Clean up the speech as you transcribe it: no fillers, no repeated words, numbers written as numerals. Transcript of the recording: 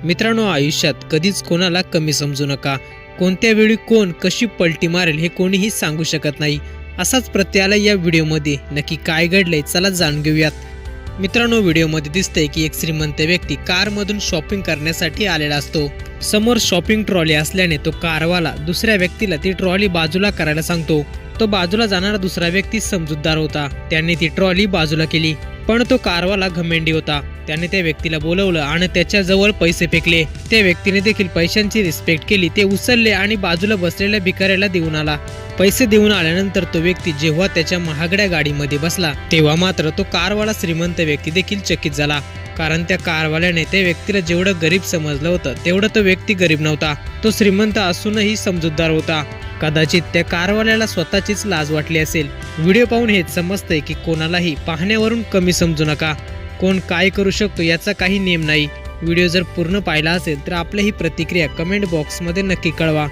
मित्रांनो, आयुष्यात कधीच कोणाला कमी समजू नका. कोणत्या वेळी कोण कशी पलटी मारेल हे कोणीही सांगू शकत नाही. असाच प्रत्ययाला या व्हिडिओमध्ये नक्की काय घडलंय चला जाणून घेऊयात. मित्रांनो, व्हिडिओमध्ये दिसतंय की एक श्रीमंत व्यक्ती कारमधून शॉपिंग करण्यासाठी आलेला असतो. समोर शॉपिंग ट्रॉली असल्याने तो कारवाला दुसऱ्या व्यक्तीला ती ट्रॉली बाजूला करायला सांगतो. तो बाजूला जाणारा दुसरा व्यक्ती समजूतदार होता. त्याने ती ट्रॉली बाजूला केली, पण तो कारवाला घमेंडी होता. त्याने त्या व्यक्तीला बोलवलं आणि त्याच्या जवळ पैसे फेकले. त्या व्यक्तीने देखील पैशांची रिस्पेक्ट केली. ते उचलले आणि बाजूला बसलेल्या भिकाऱ्याला देऊन आला. पैसे देऊन आल्यानंतर तो व्यक्ती जेव्हा त्याच्या महागड्या गाडीमध्ये बसला तेव्हा मात्र तो कारवाला श्रीमंत व्यक्ती देखील चकित झाला. कारण त्या कारवाल्याने त्या व्यक्तीला जेवढं गरीब समजलं होतं तेवढं तो व्यक्ती गरीब नव्हता. तो श्रीमंत असूनही समजूतदार होता. कदाचित त्या कारवाल्याला स्वतःचीच लाज वाटली असेल. व्हिडिओ पाहून हेच समजतंय की कोणालाही पाहण्यावरून कमी समजू नका. कोण काय करू शकतो याचा काही नेम नाही. व्हिडिओ जर पूर्ण पाहिला असेल तर आपली ही प्रतिक्रिया कमेंट बॉक्समध्ये नक्की कळवा.